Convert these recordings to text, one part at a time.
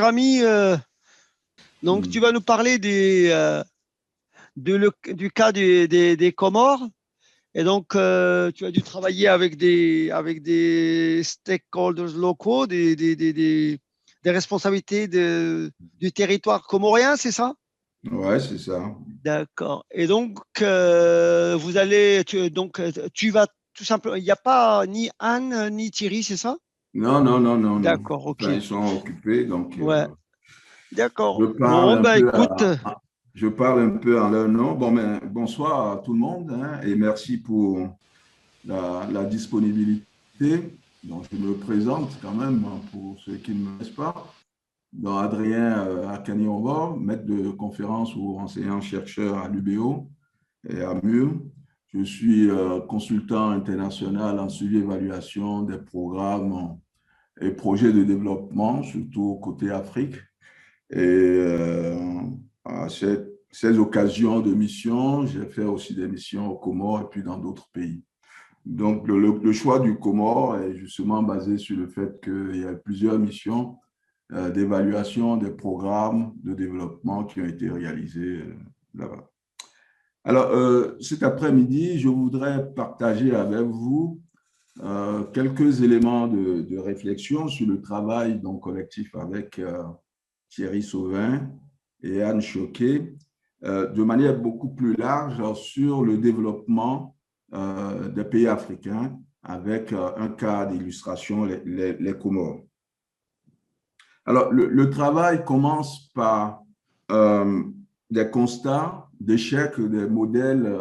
ami, donc tu vas nous parler du cas des Comores. Et donc, tu as dû travailler avec des stakeholders locaux, des responsabilités du territoire comorien, c'est ça? Ouais, c'est ça. D'accord. Et donc, tu vas tout simplement. Il n'y a pas ni Anne ni Thierry, c'est ça? Non, non, non, non, non. D'accord, Enfin, ok. ils sont occupés, donc Ouais, je d'accord. parle Bon, un bah peu écoute, je parle un peu en leur nom. Bon, mais bonsoir à tout le monde, hein, et merci pour la disponibilité. Donc, je me présente quand même, hein, pour ceux qui ne me connaissent pas. Donc, Adrien Akani-Obo, maître de conférence ou enseignant-chercheur à l'UBO et à Mur. Je suis consultant international en suivi et évaluation des programmes et projets de développement, surtout côté Afrique. Et à ces occasions de mission, j'ai fait aussi des missions aux Comores et puis dans d'autres pays. Donc, le choix du Comore est justement basé sur le fait qu'il y a plusieurs missions d'évaluation des programmes de développement qui ont été réalisés là-bas. Alors, cet après-midi, je voudrais partager avec vous quelques éléments de réflexion sur le travail donc, collectif avec Thierry Sauvin et Anne Choquet, de manière beaucoup plus large sur le développement des pays africains avec un cas d'illustration, les Comores. Alors, le travail commence par des constats d'échecs des modèles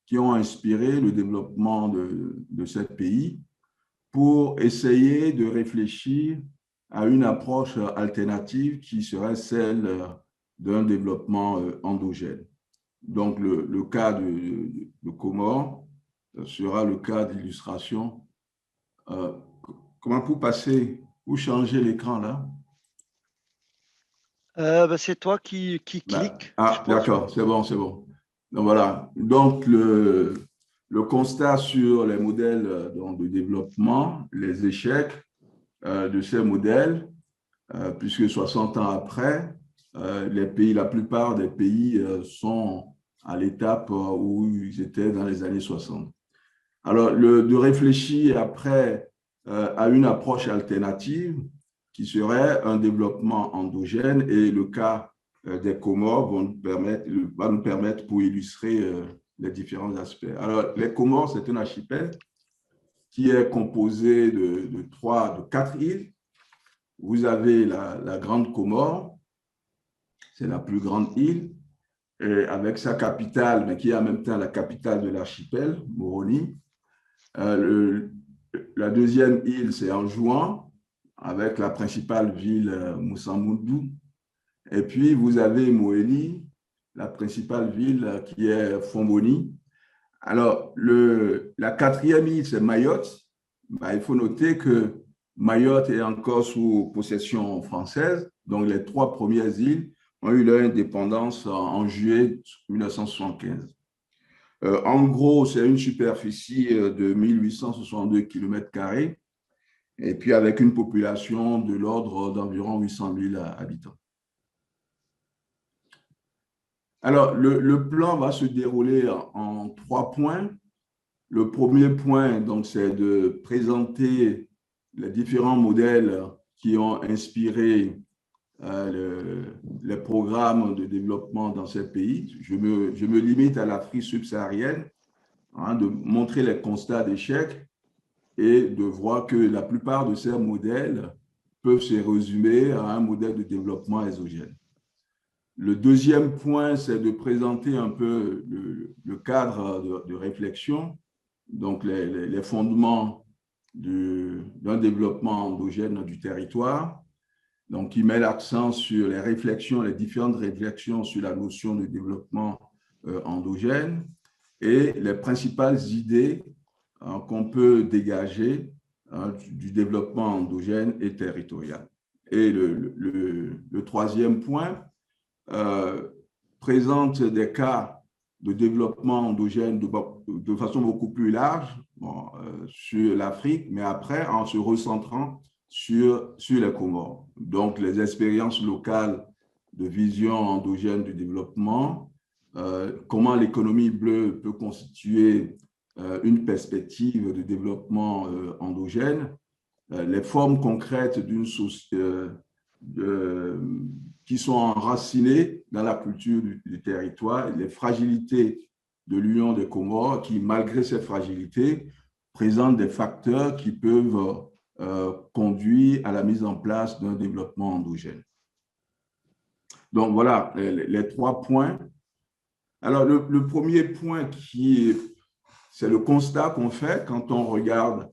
qui ont inspiré le développement de ces pays pour essayer de réfléchir à une approche alternative qui serait celle d'un développement endogène. Donc, le cas de Comores sera le cas d'illustration. Comment pour passer, ou changer l'écran là? bah, c'est toi qui clique, je pense. Ouais. D'accord, c'est bon, c'est bon. Donc voilà. Donc le constat sur les modèles donc, de développement, les échecs de ces modèles, puisque 60 ans après, la plupart des pays sont à l'étape où ils étaient dans les années 60. Alors, de réfléchir après à une approche alternative qui serait un développement endogène et le cas des Comores va nous permettre pour illustrer les différents aspects. Alors, les Comores, c'est un archipel qui est composé de 4 îles. Vous avez la Grande Comore, c'est la plus grande île, avec sa capitale, mais qui est en même temps la capitale de l'archipel, Moroni. La deuxième île, c'est Anjouan, avec la principale ville, Moussamoudou. Et puis, vous avez Moélie, la principale ville qui est Fomboni. Alors, la quatrième île, c'est Mayotte. Il faut noter que Mayotte est encore sous possession française. Donc, les 3 premières îles ont eu leur indépendance en juillet 1975. En gros, c'est une superficie de 1862 km² et puis avec une population de l'ordre d'environ 800 000 habitants. Alors, le plan va se dérouler en 3 points. Le premier point, donc, c'est de présenter les différents modèles qui ont inspiré les programmes de développement dans ces pays. Je me limite à l'Afrique subsaharienne, hein, de montrer les constats d'échec et de voir que la plupart de ces modèles peuvent se résumer à un modèle de développement exogène. Le deuxième point, c'est de présenter un peu le cadre de réflexion, donc les fondements d'un développement endogène du territoire, donc qui met l'accent sur les différentes réflexions sur la notion de développement endogène et les principales idées qu'on peut dégager du développement endogène et territorial. Et le troisième point présente des cas de développement endogène de façon beaucoup plus large sur l'Afrique, mais après en se recentrant sur les Comores. Donc, les expériences locales de vision endogène du développement, comment l'économie bleue peut constituer une perspective de développement endogène, les formes concrètes d'une société qui sont enracinées dans la culture du territoire, les fragilités de l'Union des Comores qui, malgré ces fragilités, présentent des facteurs qui peuvent conduire à la mise en place d'un développement endogène. Donc voilà les 3 points. Alors le premier point c'est le constat qu'on fait quand on regarde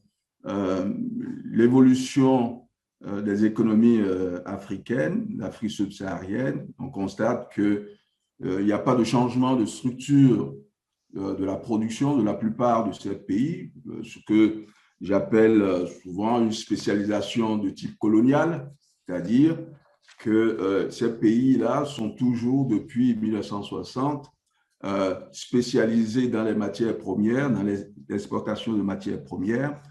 l'évolution des économies africaines, d'Afrique subsaharienne. On constate qu'il n'y a pas de changement de structure de la production de la plupart de ces pays, ce que j'appelle souvent une spécialisation de type colonial, c'est-à-dire que ces pays-là sont toujours, depuis 1960, spécialisés dans les matières premières, dans l'exportation de matières premières.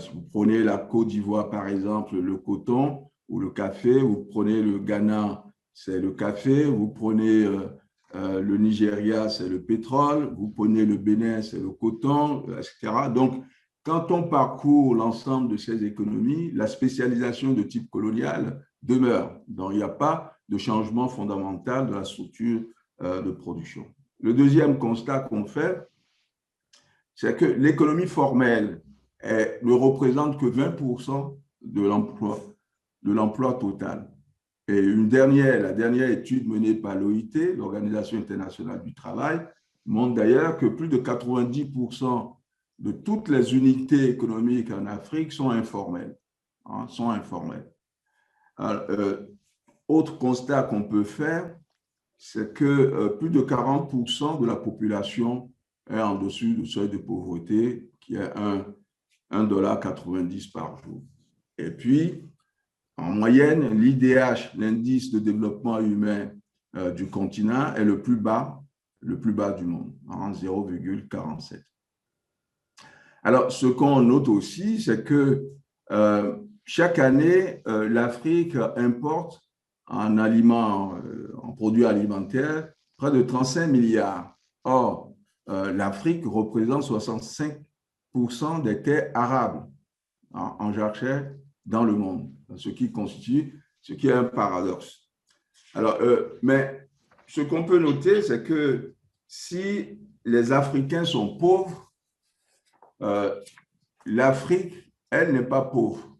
Si vous prenez la Côte d'Ivoire, par exemple, le coton ou le café, vous prenez le Ghana, c'est le café, vous prenez le Nigeria, c'est le pétrole, vous prenez le Bénin, c'est le coton, etc. Donc, quand on parcourt l'ensemble de ces économies, la spécialisation de type colonial demeure. Donc, il n'y a pas de changement fondamental de la structure de production. Le deuxième constat qu'on fait, c'est que l'économie formelle ne représente que 20% de l'emploi total. Et la dernière étude menée par l'OIT, l'Organisation internationale du travail, montre d'ailleurs que plus de 90% de toutes les unités économiques en Afrique sont informelles. Alors, autre constat qu'on peut faire, c'est que plus de 40% de la population est en dessus du seuil de pauvreté, qui est $1,90 par jour. Et puis, en moyenne, l'IDH, l'indice de développement humain du continent, est le plus bas du monde, en 0,47. Alors, ce qu'on note aussi, c'est que chaque année, l'Afrique importe en aliments, en produits alimentaires, près de 35 milliards. Or, l'Afrique représente 65% des terres arables en jachère dans le monde, ce qui est un paradoxe. Alors, mais ce qu'on peut noter, c'est que si les Africains sont pauvres, l'Afrique, elle n'est pas pauvre.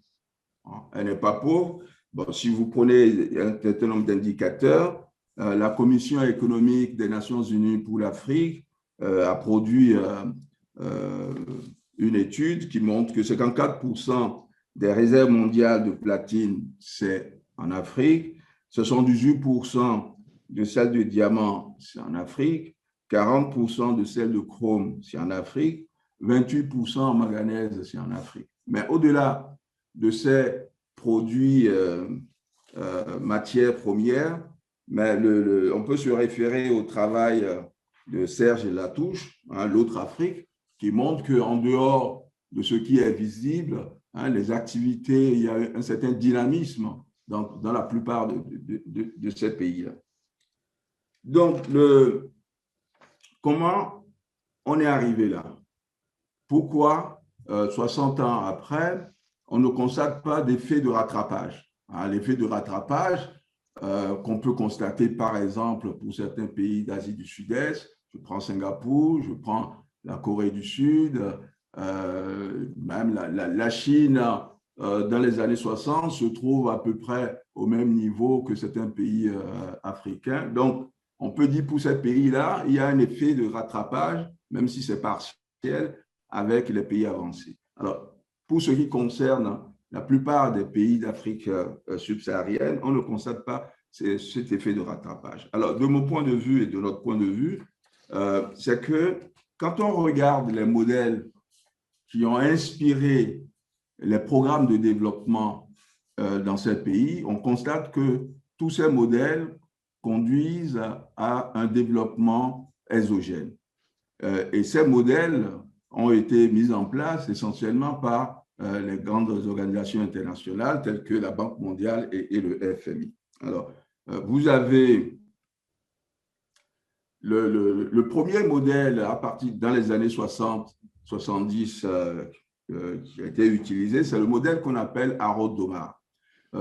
Elle n'est pas pauvre. Bon, si vous prenez un certain nombre d'indicateurs, la Commission économique des Nations Unies pour l'Afrique a produit une étude qui montre que 54% des réserves mondiales de platine, c'est en Afrique. 78% de celles de diamant, c'est en Afrique. 40% de celles de chrome, c'est en Afrique. 28% en manganèse, c'est en Afrique. Mais au-delà de ces produits matières premières, mais on peut se référer au travail de Serge Latouche, l'autre Afrique, qui montre qu'en dehors de ce qui est visible, les activités, il y a un certain dynamisme dans la plupart de ces pays-là. Donc, comment on est arrivé là? Pourquoi, 60 ans après, on ne constate pas d'effet de rattrapage? L'effet de rattrapage qu'on peut constater, par exemple, pour certains pays d'Asie du Sud-Est, je prends Singapour, je prends la Corée du Sud, même la Chine, dans les années 60, se trouve à peu près au même niveau que certains pays africains. Donc, on peut dire pour ces pays-là, il y a un effet de rattrapage, même si c'est partiel, avec les pays avancés. Alors, pour ce qui concerne la plupart des pays d'Afrique subsaharienne, on ne constate pas cet effet de rattrapage. Alors, de mon point de vue et de notre point de vue, c'est que quand on regarde les modèles qui ont inspiré les programmes de développement dans ces pays, on constate que tous ces modèles conduisent à un développement exogène. Et ces modèles ont été mis en place essentiellement par les grandes organisations internationales telles que la Banque mondiale et le FMI. Alors, vous avez le premier modèle à partir dans les années 60, 70 qui a été utilisé, c'est le modèle qu'on appelle Harrod-Domar.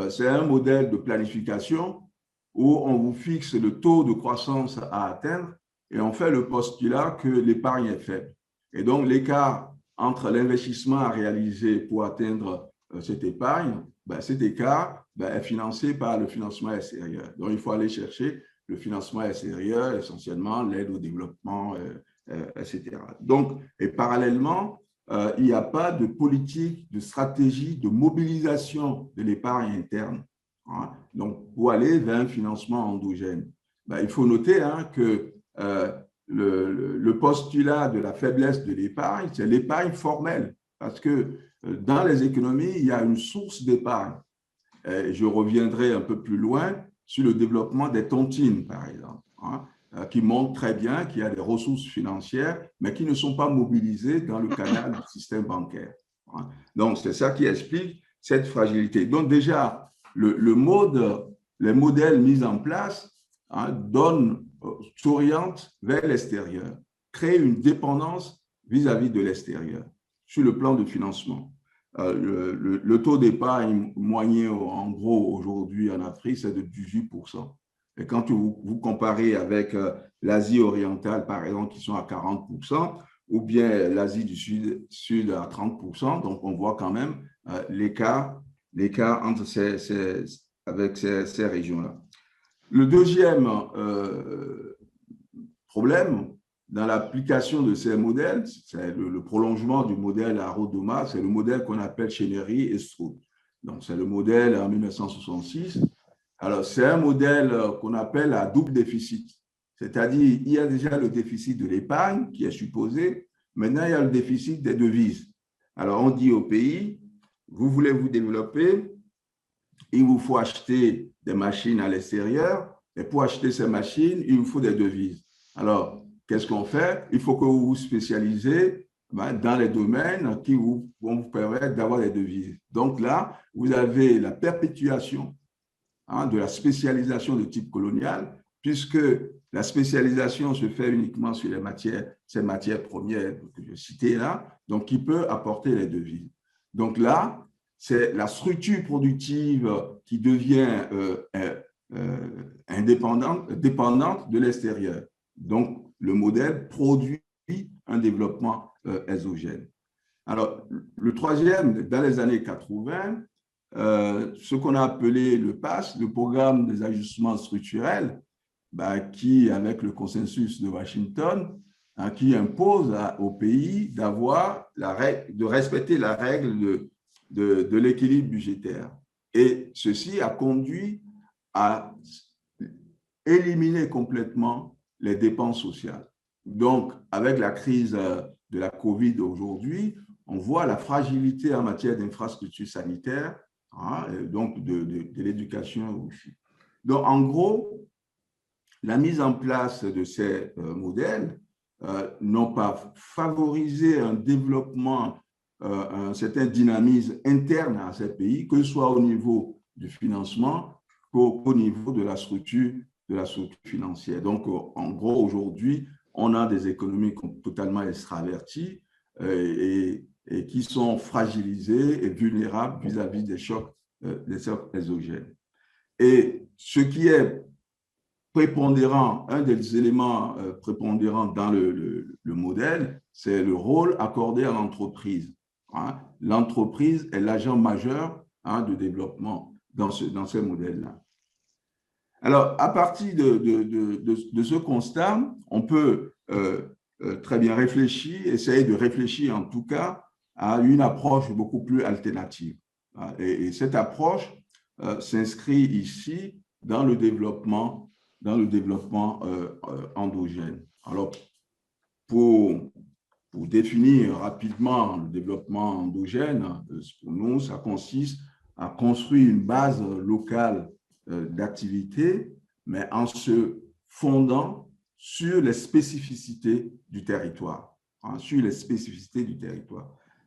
C'est un modèle de planification où on vous fixe le taux de croissance à atteindre et on fait le postulat que l'épargne est faible. Et donc, l'écart entre l'investissement à réaliser pour atteindre cette épargne, cet écart est financé par le financement extérieur. Donc, il faut aller chercher le financement extérieur, essentiellement l'aide au développement, etc. Donc, et parallèlement, il n'y a pas de politique, de stratégie de mobilisation de l'épargne interne. Hein. Donc, pour aller vers un financement endogène, il faut noter que le postulat de la faiblesse de l'épargne, c'est l'épargne formelle, parce que dans les économies, il y a une source d'épargne. Je reviendrai un peu plus loin sur le développement des tontines, par exemple, hein, qui montrent très bien qu'il y a des ressources financières, mais qui ne sont pas mobilisées dans le canal du système bancaire. Hein. Donc, c'est ça qui explique cette fragilité. Donc, déjà, les modèles mis en place s'orientent vers l'extérieur, créent une dépendance vis-à-vis de l'extérieur sur le plan de financement. Le taux d'épargne moyen, en gros, aujourd'hui en Afrique, c'est de 18%. Et quand vous comparez avec l'Asie orientale, par exemple, qui sont à 40%, ou bien l'Asie du Sud à 30%, donc on voit quand même l'écart entre avec ces régions-là. Le deuxième problème dans l'application de ces modèles, c'est le prolongement du modèle Harrod-Domar, c'est le modèle qu'on appelle Chenery et Stroud. Donc, c'est le modèle en 1966. Alors, c'est un modèle qu'on appelle à double déficit. C'est-à-dire, il y a déjà le déficit de l'épargne qui est supposé. Maintenant, il y a le déficit des devises. Alors, on dit au pays, vous voulez vous développer, il vous faut acheter des machines à l'extérieur, et pour acheter ces machines, il vous faut des devises. Alors, qu'est-ce qu'on fait? Il faut que vous vous spécialisez dans les domaines qui vont vous permettre d'avoir des devises. Donc là, vous avez la perpétuation de la spécialisation de type colonial, puisque la spécialisation se fait uniquement sur ces matières premières que je citais là, donc qui peut apporter les devises. Donc là, c'est la structure productive qui devient dépendante de l'extérieur. Donc, le modèle produit un développement exogène. Alors, le troisième, dans les années 80, ce qu'on a appelé le PAS, le programme des ajustements structurels, qui, avec le consensus de Washington, qui impose au pays de respecter la règle de l'équilibre budgétaire. Et ceci a conduit à éliminer complètement les dépenses sociales. Donc, avec la crise de la COVID aujourd'hui, on voit la fragilité en matière d'infrastructures sanitaires, donc de l'éducation aussi. Donc, en gros, la mise en place de ces modèles n'ont pas favorisé un développement, un certain dynamisme interne à ces pays, que ce soit au niveau du financement qu'au niveau de la structure financière. Donc, en gros, aujourd'hui, on a des économies totalement extraverties et qui sont fragilisées et vulnérables vis-à-vis des chocs exogènes. Et ce qui est prépondérant, un des éléments prépondérants dans le modèle, c'est le rôle accordé à l'entreprise. Hein. L'entreprise est l'agent majeur de développement dans ce modèle-là. Alors, à partir de ce constat, on peut très bien réfléchir, essayer de réfléchir en tout cas à une approche beaucoup plus alternative. Et cette approche s'inscrit ici dans le développement endogène. Alors, pour définir rapidement le développement endogène, pour nous, ça consiste à construire une base locale d'activité, mais en se fondant sur les spécificités du territoire.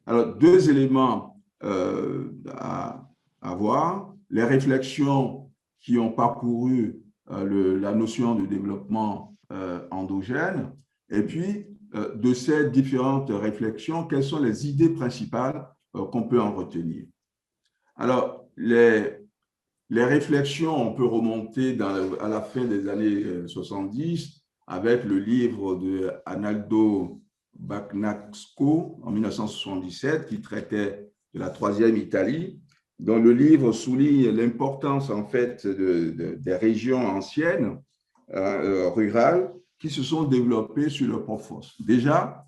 Alors, deux éléments à avoir, les réflexions qui ont parcouru la notion de développement endogène, et puis de ces différentes réflexions, quelles sont les idées principales qu'on peut en retenir. Alors, les réflexions, on peut remonter à la fin des années 70 avec le livre de Analdo Bagnasco en 1977 qui traitait de la troisième Italie, dont le livre souligne l'importance en fait des régions anciennes, rurales, qui se sont développées sur leur propre force. Déjà,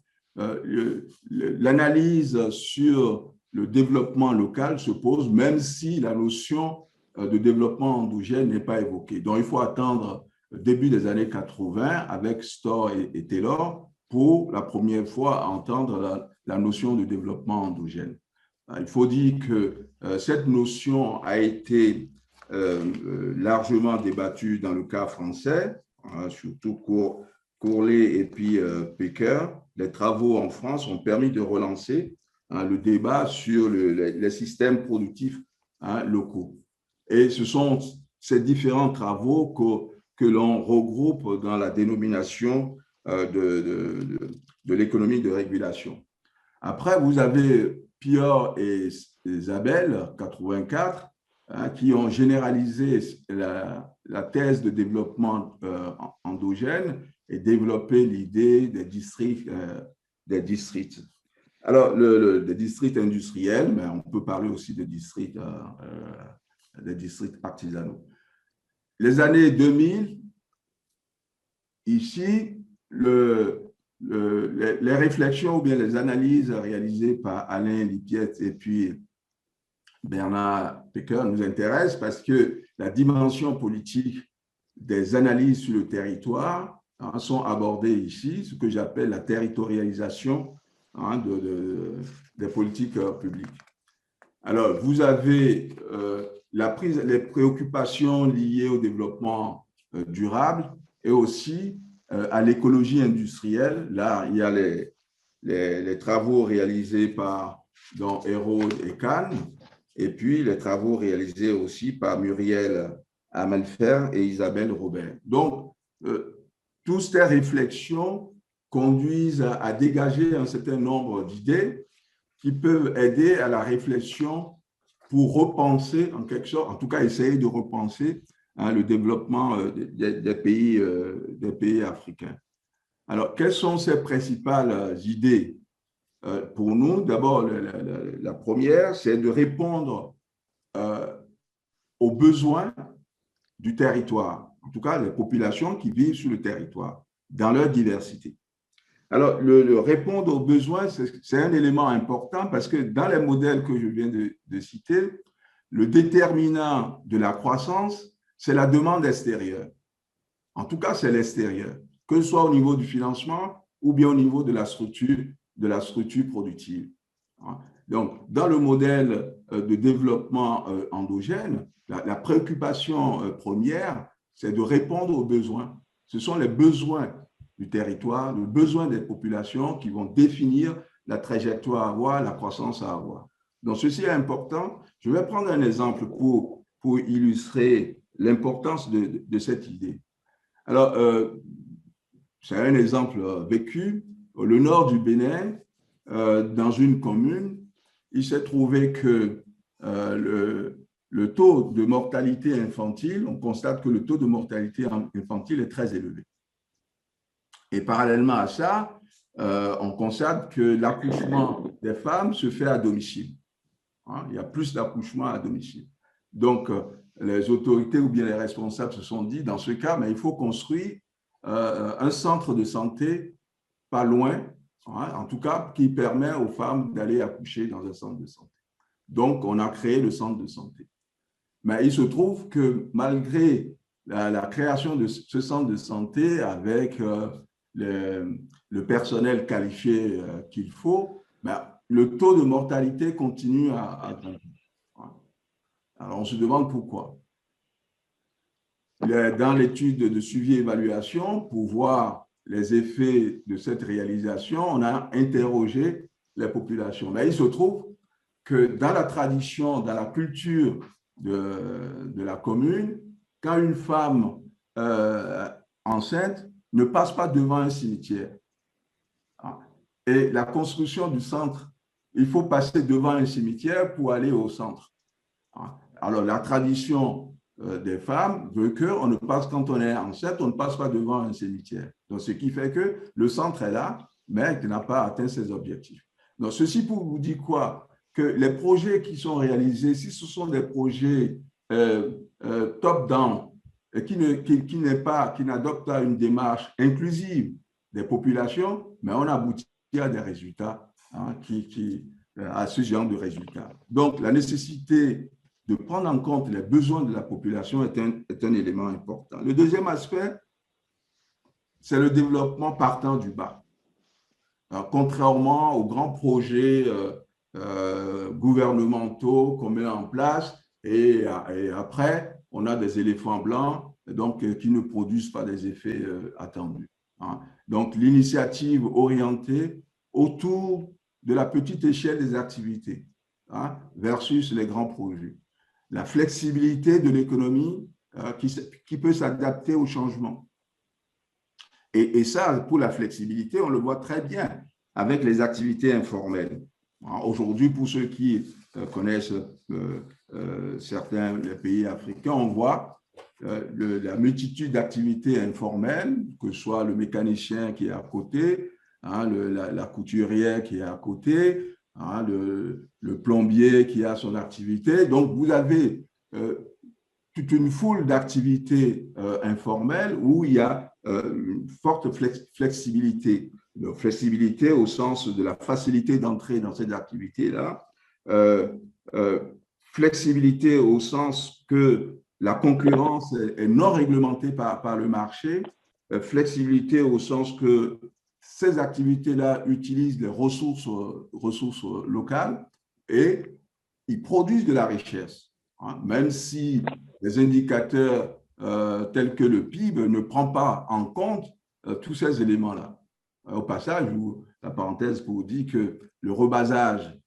l'analyse sur le développement local se pose, même si la notion de développement endogène n'est pas évoquée. Donc, il faut attendre le début des années 80 avec Storr et Taylor pour la première fois entendre la notion de développement endogène. Il faut dire que cette notion a été largement débattue dans le cas français, surtout Courlet et puis Pecker. Les travaux en France ont permis de relancer le débat sur les systèmes productifs locaux. Et ce sont ces différents travaux que l'on regroupe dans la dénomination de l'économie de régulation. Après, vous avez Pior et Isabelle, 84, qui ont généralisé la thèse de développement endogène et développé l'idée des districts. Alors, des districts industriels, mais on peut parler aussi de districts artisanaux. Les années 2000, ici, les réflexions ou bien les analyses réalisées par Alain Lippiette et puis Bernard Pecker nous intéressent parce que la dimension politique des analyses sur le territoire sont abordées ici, ce que j'appelle la territorialisation des politiques publiques. Alors, vous avez les préoccupations liées au développement durable et aussi à l'écologie industrielle. Là, il y a les travaux réalisés par Hérode et Kahn, et puis les travaux réalisés aussi par Muriel Amalfer et Isabelle Robert. Donc, toutes ces réflexions conduisent à dégager un certain nombre d'idées qui peuvent aider à la réflexion pour repenser, en quelque sorte, en tout cas essayer de repenser le développement des pays africains. Alors, quelles sont ces principales idées pour nous? D'abord, la première, c'est de répondre aux besoins du territoire, en tout cas les populations qui vivent sur le territoire, dans leur diversité. Alors, le répondre aux besoins, c'est un élément important parce que dans les modèles que je viens de citer, le déterminant de la croissance, c'est la demande extérieure. En tout cas, c'est l'extérieur, que ce soit au niveau du financement ou bien au niveau de la structure productive. Donc, dans le modèle de développement endogène, la préoccupation première, c'est de répondre aux besoins. Ce sont les besoins du territoire, les besoins des populations qui vont définir la trajectoire à avoir, la croissance à avoir. Donc, ceci est important. Je vais prendre un exemple pour illustrer l'importance de cette idée. Alors, c'est un exemple vécu. Le nord du Bénin, dans une commune, il s'est trouvé que le taux de mortalité infantile, on constate que le taux de mortalité infantile est très élevé. Et parallèlement à ça, on constate que l'accouchement des femmes se fait à domicile. Il y a plus d'accouchements à domicile. Donc, les autorités ou bien les responsables se sont dit, dans ce cas, mais il faut construire un centre de santé pas loin, en tout cas, qui permet aux femmes d'aller accoucher dans un centre de santé. Donc, on a créé le centre de santé. Mais il se trouve que malgré la création de ce centre de santé avec le personnel qualifié qu'il faut, le taux de mortalité continue à grimper. Alors, on se demande pourquoi. Dans l'étude de suivi-évaluation, pour voir les effets de cette réalisation, on a interrogé les populations. Mais il se trouve que dans la tradition, dans la culture de la commune, quand une femme enceinte ne passe pas devant un cimetière. Et la construction du centre, il faut passer devant un cimetière pour aller au centre. Alors, la tradition des femmes veut qu'on ne passe, quand on est enceinte, on ne passe pas devant un cimetière. Donc, ce qui fait que le centre est là, mais il n'a pas atteint ses objectifs. Donc, ceci pour vous dire quoi? Que les projets qui sont réalisés, si ce sont des projets top-down, qui n'adoptent pas une démarche inclusive des populations, mais on aboutit à des résultats, à ce genre de résultats. Donc, la nécessité de prendre en compte les besoins de la population est un élément important. Le deuxième aspect, c'est le développement partant du bas. Alors, contrairement aux grands projets gouvernementaux qu'on met en place, et après, on a des éléphants blancs donc, qui ne produisent pas des effets attendus. Donc, l'initiative orientée autour de la petite échelle des activités versus les grands projets. La flexibilité de l'économie qui peut s'adapter au changement. Et ça, pour la flexibilité, on le voit très bien avec les activités informelles. Aujourd'hui, pour ceux qui connaissent certains des pays africains, on voit la multitude d'activités informelles, que ce soit le mécanicien qui est à côté, la couturière qui est à côté, le plombier qui a son activité. Donc, vous avez toute une foule d'activités informelles où il y a une forte flexibilité. Donc, flexibilité au sens de la facilité d'entrer dans ces activités-là. Flexibilité au sens que la concurrence est non réglementée par le marché. Flexibilité au sens que ces activités-là utilisent les ressources locales et ils produisent de la richesse. Même si les indicateurs tels que le PIB ne prennent pas en compte tous ces éléments-là. Au passage, la parenthèse pour vous dire que le rebasage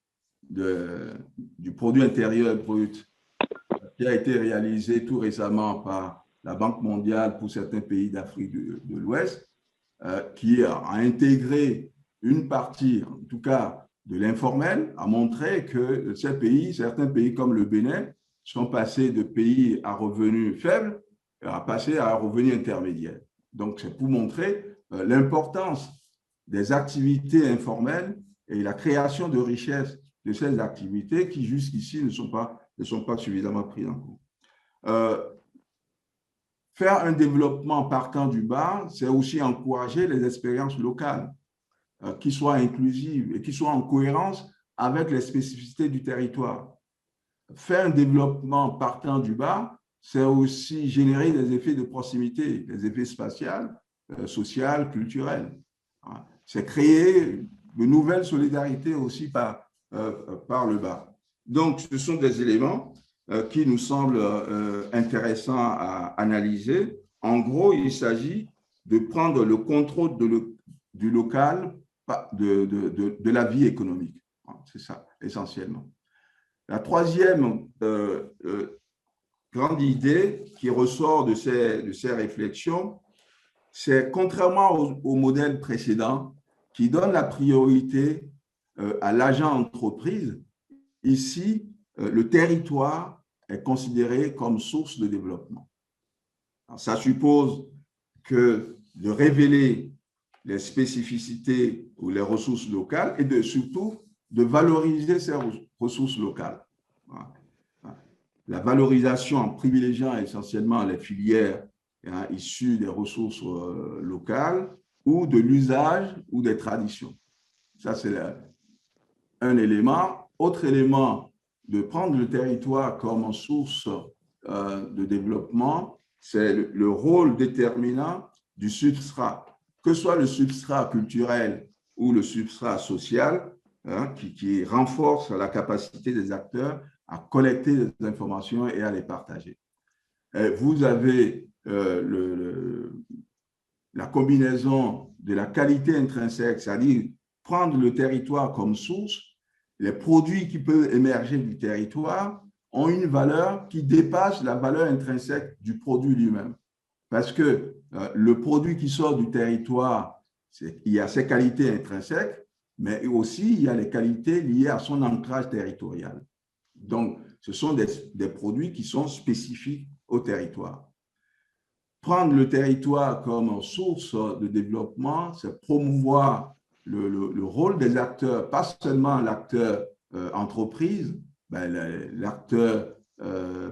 du produit intérieur brut qui a été réalisé tout récemment par la Banque mondiale pour certains pays d'Afrique de l'Ouest, qui a intégré une partie, en tout cas, de l'informel, a montré que certains pays comme le Bénin, sont passés de pays à revenus faibles à passer à revenus intermédiaires. Donc, c'est pour montrer l'importance des activités informelles et la création de richesses de ces activités qui, jusqu'ici, ne sont pas suffisamment prises en compte. Faire un développement partant du bas, c'est aussi encourager les expériences locales qui soient inclusives et qui soient en cohérence avec les spécificités du territoire. Faire un développement partant du bas, c'est aussi générer des effets de proximité, des effets spatiaux, sociaux, culturels. C'est créer de nouvelles solidarités aussi par le bas. Donc, ce sont des éléments qui nous semblent intéressants à analyser. En gros, il s'agit de prendre le contrôle du local, de la vie économique. C'est ça, essentiellement. La troisième grande idée qui ressort de ces réflexions, c'est contrairement au modèle précédent qui donne la priorité à l'agent entreprise, ici, le territoire est considéré comme source de développement. Alors, ça suppose que de révéler les spécificités ou les ressources locales et surtout de valoriser ces ressources locales. La valorisation en privilégiant essentiellement les filières issues des ressources locales ou de l'usage ou des traditions. Ça, c'est un élément. Autre élément, de prendre le territoire comme source de développement, c'est le rôle déterminant du substrat, que ce soit le substrat culturel ou le substrat social, qui renforce la capacité des acteurs à collecter des informations et à les partager. Et vous avez la combinaison de la qualité intrinsèque, c'est-à-dire prendre le territoire comme source, les produits qui peuvent émerger du territoire ont une valeur qui dépasse la valeur intrinsèque du produit lui-même. Parce que le produit qui sort du territoire, il y a ses qualités intrinsèques, mais aussi il y a les qualités liées à son ancrage territorial. Donc, ce sont des produits qui sont spécifiques au territoire. Prendre le territoire comme source de développement, c'est promouvoir le rôle des acteurs, pas seulement l'acteur entreprise, l'acteur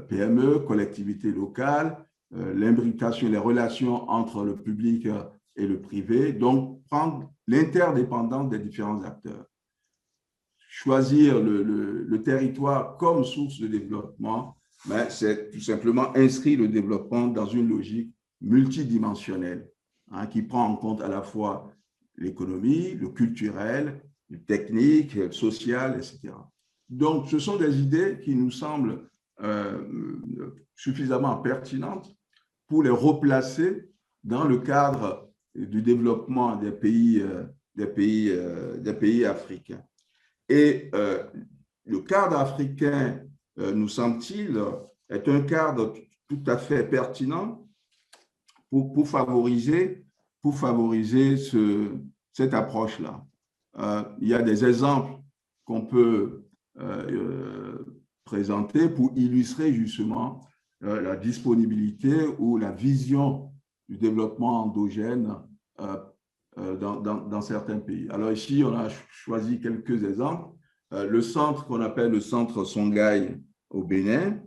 PME, collectivité locale, l'imbrication, les relations entre le public et le privé, donc prendre l'interdépendance des différents acteurs. Choisir le territoire comme source de développement, c'est tout simplement inscrire le développement dans une logique multidimensionnelle qui prend en compte à la fois l'économie, le culturel, le technique, le social, etc. Donc, ce sont des idées qui nous semblent suffisamment pertinentes pour les replacer dans le cadre du développement des pays africains. Et le cadre africain, nous semble-t-il, est un cadre tout à fait pertinent pour favoriser cette approche-là. Il y a des exemples qu'on peut présenter pour illustrer justement la disponibilité ou la vision du développement endogène dans certains pays. Alors ici, on a choisi quelques exemples. Le centre qu'on appelle le centre Songhai au Bénin,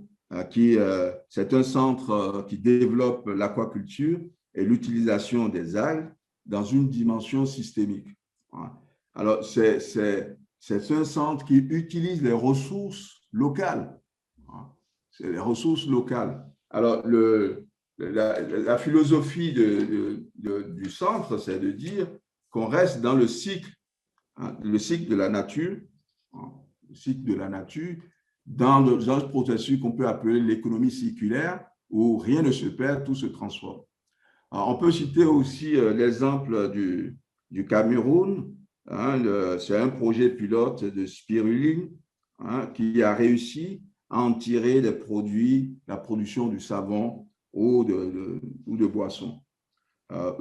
c'est un centre qui développe l'aquaculture et l'utilisation des algues dans une dimension systémique. Alors, c'est un centre qui utilise les ressources locales. C'est les ressources locales. Alors, la philosophie du centre, c'est de dire qu'on reste dans le cycle de la nature, le cycle de la nature, dans un processus qu'on peut appeler l'économie circulaire, où rien ne se perd, tout se transforme. Alors, on peut citer aussi l'exemple du Cameroun. C'est un projet pilote de spiruline qui a réussi à en tirer des produits, la production du savon ou de boissons.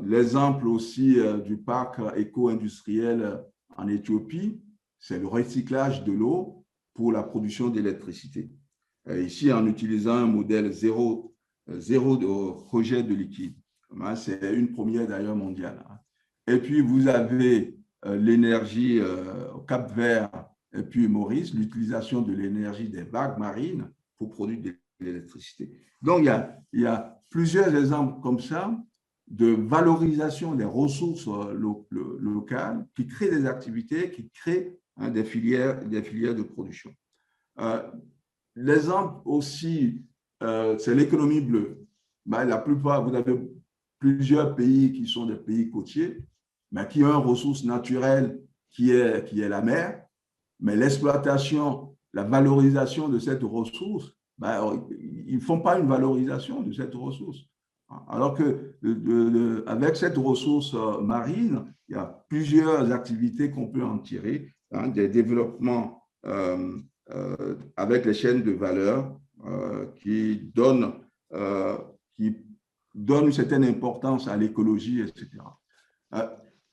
L'exemple aussi du parc éco-industriel en Éthiopie, c'est le recyclage de l'eau pour la production d'électricité. Ici, en utilisant un modèle zéro de rejet de liquide. C'est une première d'ailleurs mondiale. Et puis, vous avez l'énergie au Cap-Vert et puis Maurice, l'utilisation de l'énergie des vagues marines pour produire de l'électricité. Donc, il y a plusieurs exemples comme ça de valorisation des ressources locales qui créent des activités, qui créent des filières de production. L'exemple aussi, c'est l'économie bleue. La plupart, vous avez plusieurs pays qui sont des pays côtiers, mais qui ont une ressource naturelle qui est la mer, mais l'exploitation, la valorisation de cette ressource, ils ne font pas une valorisation de cette ressource. Alors que avec cette ressource marine, il y a plusieurs activités qu'on peut en tirer, des développements avec les chaînes de valeur qui donnent une certaine importance à l'écologie, etc.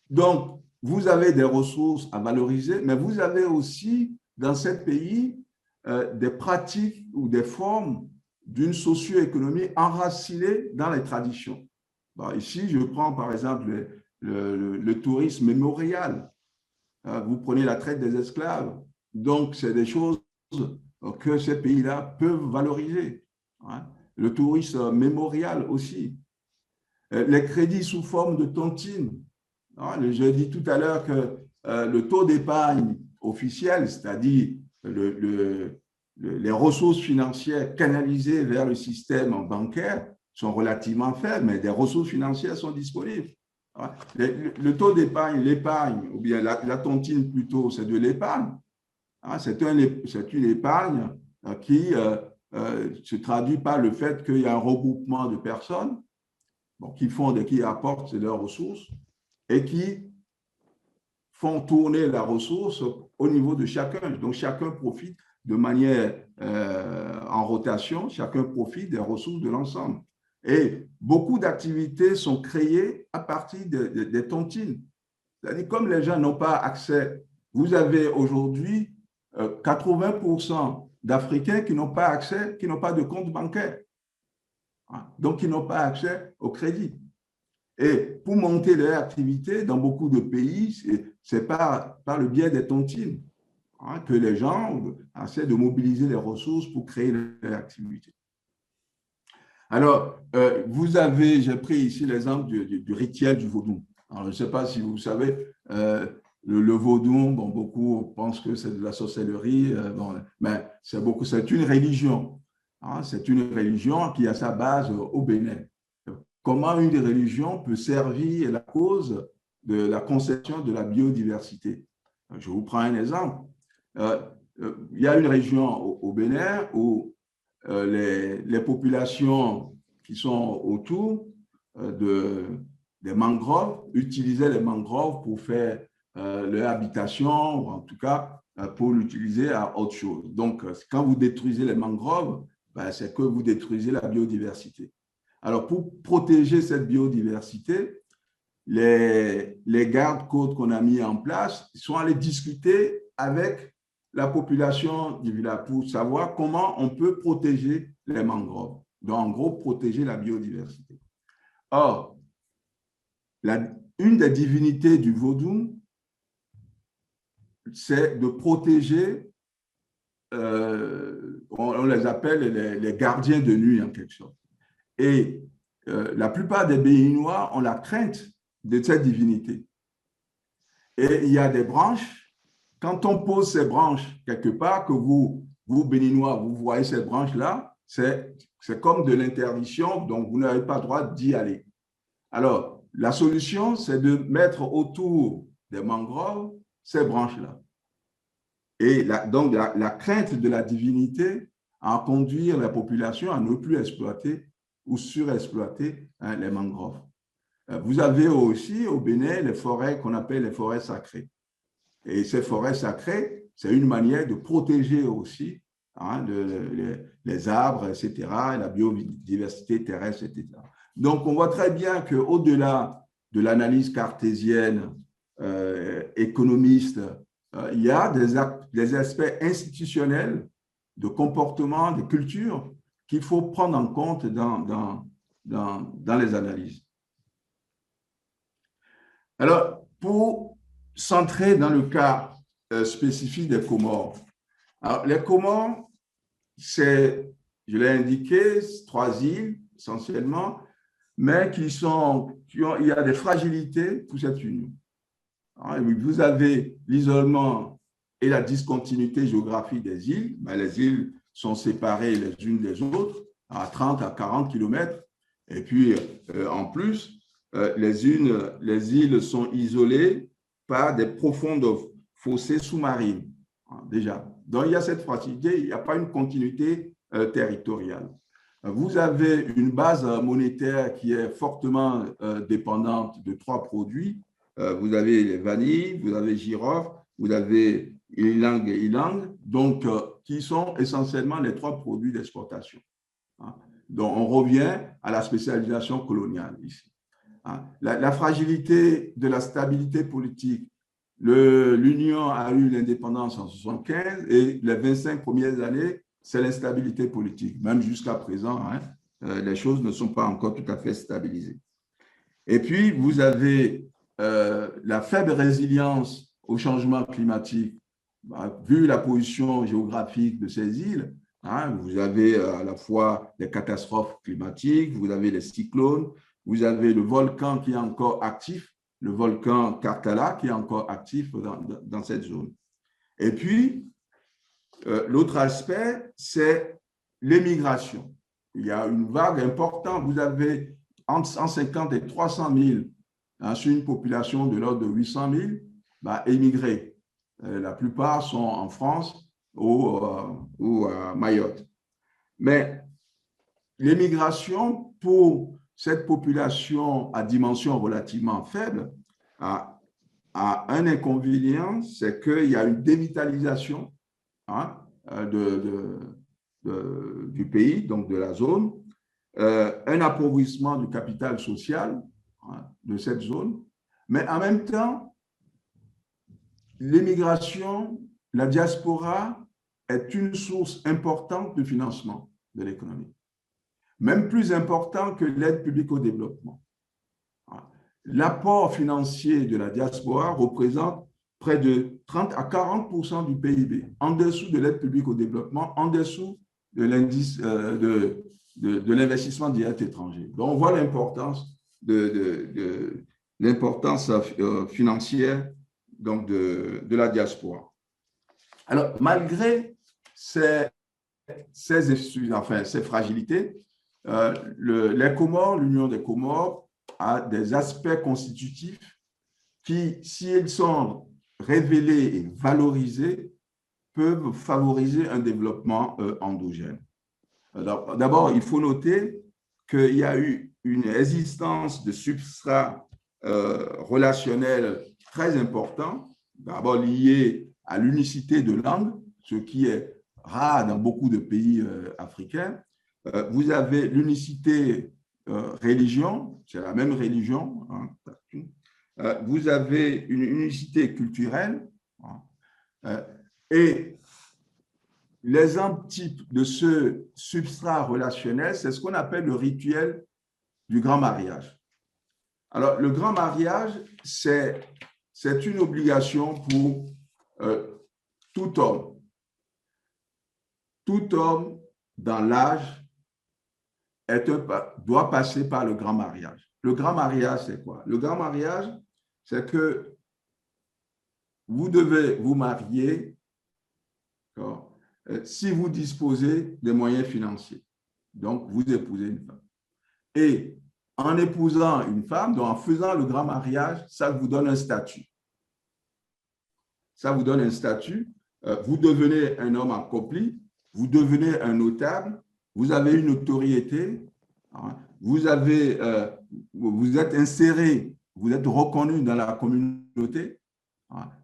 Donc, vous avez des ressources à valoriser, mais vous avez aussi dans ces pays des pratiques ou des formes d'une socio-économie enracinée dans les traditions. Ici, je prends par exemple le tourisme mémorial. Vous prenez la traite des esclaves. Donc, c'est des choses que ces pays-là peuvent valoriser. Le tourisme mémorial aussi. Les crédits sous forme de tontine. Je dis tout à l'heure que le taux d'épargne officiel, c'est-à-dire les ressources financières canalisées vers le système bancaire sont relativement faibles, mais des ressources financières sont disponibles. Le taux d'épargne, l'épargne, ou bien la tontine plutôt, c'est de l'épargne. C'est une épargne qui se traduit par le fait qu'il y a un regroupement de personnes qui apportent leurs ressources et qui font tourner la ressource au niveau de chacun. Donc, chacun profite de manière en rotation, chacun profite des ressources de l'ensemble. Et beaucoup d'activités sont créées à partir des tontines. C'est-à-dire, comme les gens n'ont pas accès, vous avez aujourd'hui 80% d'Africains qui n'ont pas accès, qui n'ont pas de compte bancaire. Donc, qui n'ont pas accès au crédit. Et pour monter leur activité, dans beaucoup de pays, c'est par le biais des tontines que les gens essaient de mobiliser les ressources pour créer leur activité. Alors, j'ai pris ici l'exemple du rituel du vaudou. Alors, je ne sais pas si vous savez, le vaudou, bon, beaucoup pensent que c'est de la sorcellerie, mais c'est une religion. C'est une religion qui a sa base au Bénin. Comment une religion peut servir la cause de la conception de la biodiversité? Je vous prends un exemple. Il y a une région au Bénin où les populations qui sont autour des mangroves utilisaient les mangroves pour faire leur habitation, ou en tout cas pour l'utiliser à autre chose. Donc, quand vous détruisez les mangroves, c'est que vous détruisez la biodiversité. Alors, pour protéger cette biodiversité, les gardes-côtes qu'on a mis en place sont allés discuter avec la population du village pour savoir comment on peut protéger les mangroves. Donc, en gros, protéger la biodiversité. Or, une des divinités du vaudou, c'est de protéger, on les appelle les gardiens de nuit en quelque sorte. Et la plupart des Béninois ont la crainte de cette divinité. Et il y a des branches. Quand on pose ces branches quelque part, que vous Béninois, vous voyez ces branches-là, c'est comme de l'interdiction, donc vous n'avez pas le droit d'y aller. Alors, la solution, c'est de mettre autour des mangroves ces branches-là. Et donc, la crainte de la divinité à conduire la population à ne plus exploiter ou surexploiter les mangroves. Vous avez aussi au Bénin les forêts qu'on appelle les forêts sacrées. Et ces forêts sacrées, c'est une manière de protéger aussi les arbres, etc., la biodiversité terrestre, etc. Donc, on voit très bien qu'au-delà de l'analyse cartésienne, économiste, il y a des aspects institutionnels de comportement, de culture qu'il faut prendre en compte dans les analyses. Alors, pour centrer dans le cas spécifique des Comores, alors, les Comores, c'est, je l'ai indiqué, 3 îles essentiellement, mais il y a des fragilités pour cette union. Vous avez l'isolement et la discontinuité géographique des îles. Les îles sont séparées les unes des autres à 30 à 40 km. Et puis, en plus, les îles sont isolées par des profondes fossés sous-marines, déjà. Donc, il y a cette fragilité, il n'y a pas une continuité territoriale. Vous avez une base monétaire qui est fortement dépendante de 3 produits. Vous avez les vanilles, vous avez girofle, vous avez ylang et ylang, donc qui sont essentiellement les 3 produits d'exportation. Donc, on revient à la spécialisation coloniale ici. La fragilité de la stabilité politique. L'Union a eu l'indépendance en 1975 et les 25 premières années, c'est l'instabilité politique. Même jusqu'à présent, les choses ne sont pas encore tout à fait stabilisées. Et puis, vous avez la faible résilience au changement climatique. Vu la position géographique de ces îles, vous avez à la fois les catastrophes climatiques, vous avez les cyclones, vous avez le volcan qui est encore actif, le volcan Karthala qui est encore actif dans cette zone. Et puis, l'autre aspect, c'est l'émigration. Il y a une vague importante. Vous avez entre 150 et 300 000 sur une population de l'ordre de 800 000 émigrés. La plupart sont en France ou à Mayotte. Mais l'émigration, pour cette population à dimension relativement faible, a un inconvénient, c'est qu'il y a une dévitalisation du pays, donc de la zone, un appauvrissement du capital social de cette zone, mais en même temps, l'immigration, la diaspora est une source importante de financement de l'économie, même plus important que l'aide publique au développement. L'apport financier de la diaspora représente près de 30 à 40% du PIB, en dessous de l'aide publique au développement, en dessous de l'indice de l'investissement direct étranger. Donc, on voit l'importance l'importance financière donc de la diaspora. Alors, malgré ces fragilités, les Comores, l'Union des Comores, a des aspects constitutifs qui, s'ils sont révélés et valorisés, peuvent favoriser un développement endogène. D'abord, il faut noter qu'il y a eu une existence de substrats relationnels très importants, d'abord liés à l'unicité de langue, ce qui est rare dans beaucoup de pays africains. Vous avez l'unicité religion, c'est la même religion. Vous avez une unicité culturelle. Et l'exemple type de ce substrat relationnel, c'est ce qu'on appelle le rituel du grand mariage. Alors, le grand mariage, c'est une obligation pour tout homme. Tout homme dans l'âge doit passer par le grand mariage. Le grand mariage, c'est quoi? Le grand mariage, c'est que vous devez vous marier si vous disposez des moyens financiers. Donc, vous épousez une femme. Et en épousant une femme, donc en faisant le grand mariage, ça vous donne un statut. Ça vous donne un êtes vous devenez un homme accompli, vous devenez un notable, vous avez une notoriété, vous êtes inséré, vous êtes reconnu dans la communauté.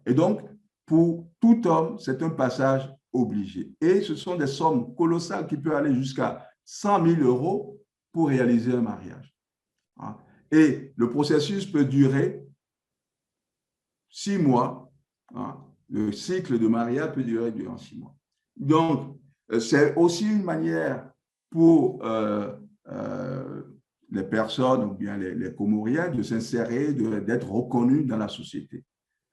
Et donc, pour tout homme, c'est un passage obligé. Et ce sont des sommes colossales qui peuvent aller jusqu'à 100 000 € pour réaliser un mariage. Et le processus peut durer 6 mois. Le cycle de mariage peut durer durant 6 mois. Donc, c'est aussi une manière pour les personnes, ou bien les Comoriens, de s'insérer, d'être reconnus dans la société,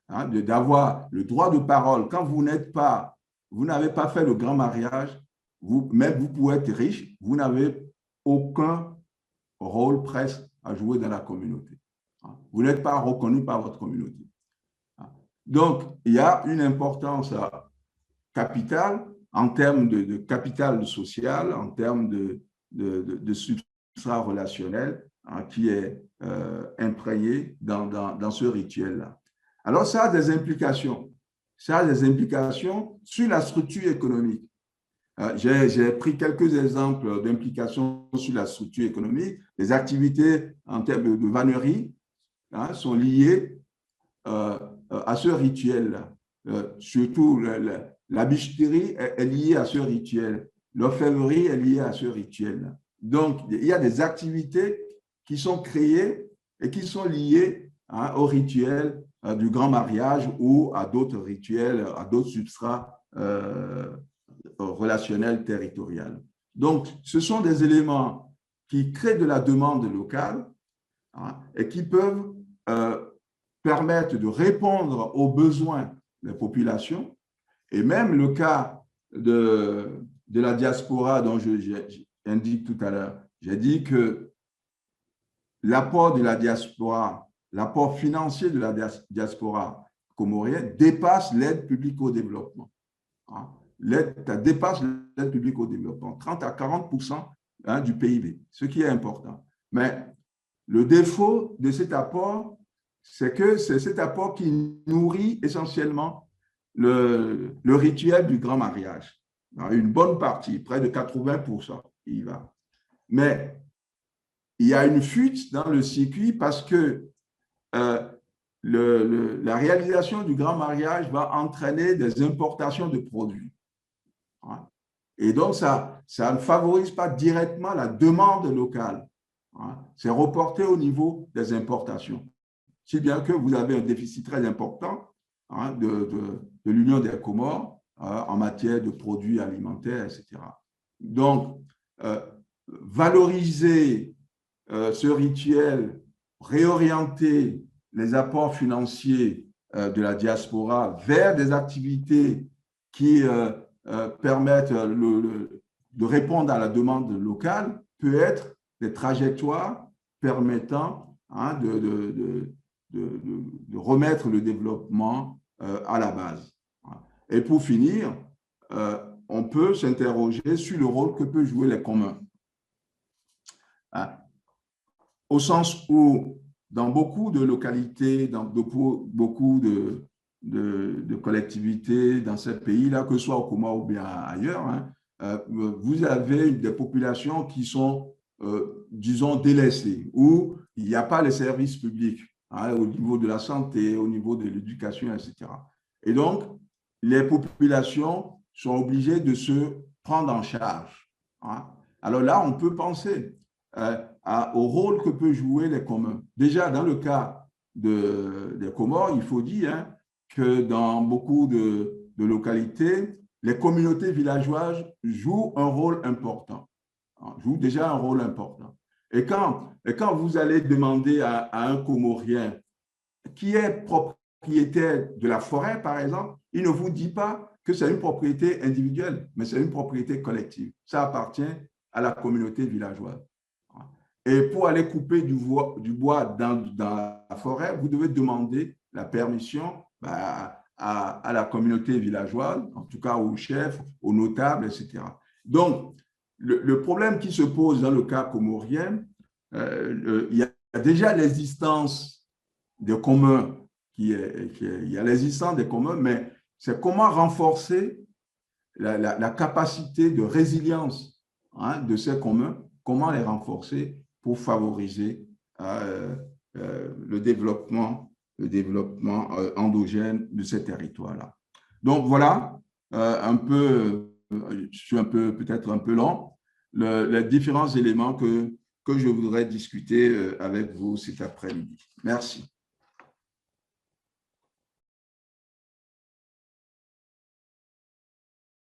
d'avoir le droit de parole. Quand vous n'avez pas fait le grand mariage, même vous pouvez être riche, vous n'avez aucun rôle presque à jouer dans la communauté. Vous n'êtes pas reconnu par votre communauté. Donc, il y a une importance capitale en termes de capital social, en termes de substrat relationnel qui est imprégné dans ce rituel-là. Alors, ça a des implications. Ça a des implications sur la structure économique. J'ai pris quelques exemples d'implications sur la structure économique. Les activités en termes de vannerie sont liées à ce rituel-là. Surtout, la bijouterie est liée à ce rituel. L'orfèvrerie est liée à ce rituel-là. Donc, il y a des activités qui sont créées et qui sont liées au rituel du grand mariage ou à d'autres rituels, à d'autres substrats relationnels territoriaux. Donc, ce sont des éléments qui créent de la demande locale et qui peuvent permettre de répondre aux besoins des populations. Et même le cas de la diaspora dont j'indique tout à l'heure, j'ai dit que l'apport de la diaspora, l'apport financier de la diaspora comorienne dépasse l'aide publique au développement. Ça dépasse l'aide publique au développement, 30 à 40% du PIB, ce qui est important. Mais le défaut de cet apport, c'est que c'est cet apport qui nourrit essentiellement le rituel du grand mariage. Une bonne partie, près de 80%, il y va. Mais il y a une fuite dans le circuit parce que la réalisation du grand mariage va entraîner des importations de produits. Et donc, ça ne favorise pas directement la demande locale. C'est reporté au niveau des importations. Si bien que vous avez un déficit très important de l'Union des Comores en matière de produits alimentaires, etc. Donc, valoriser ce rituel, réorienter les apports financiers de la diaspora vers des activités qui permettent de répondre à la demande locale peut être des trajectoires permettant de remettre le développement à la base. Et pour finir, on peut s'interroger sur le rôle que peuvent jouer les communs. Au sens où, dans beaucoup de localités, dans beaucoup de collectivités dans ces pays-là, que ce soit au Comores ou bien ailleurs, vous avez des populations qui sont, disons, délaissées, où il n'y a pas les services publics au niveau de la santé, au niveau de l'éducation, etc. Et donc, les populations sont obligées de se prendre en charge. Alors là, on peut penser au rôle que peuvent jouer les communs. Déjà, dans le cas des Comores, il faut dire que dans beaucoup de localités, les communautés villageoises jouent un rôle important, jouent déjà un rôle important. Et quand vous allez demander à un Comorien qui est propriétaire de la forêt, par exemple, il ne vous dit pas que c'est une propriété individuelle, mais c'est une propriété collective. Ça appartient à la communauté villageoise. Et pour aller couper du bois dans la forêt, vous devez demander la permission à la communauté villageoise, en tout cas aux chefs, aux notables, etc. Donc, le problème qui se pose dans le cas comorien, il y a déjà l'existence des communs, il y a l'existence des communs, mais c'est comment renforcer la capacité de résilience de ces communs, comment les renforcer pour favoriser le développement endogène de ces territoires-là. Donc voilà, je suis peut-être un peu lent, les différents éléments que je voudrais discuter avec vous cet après-midi. Merci.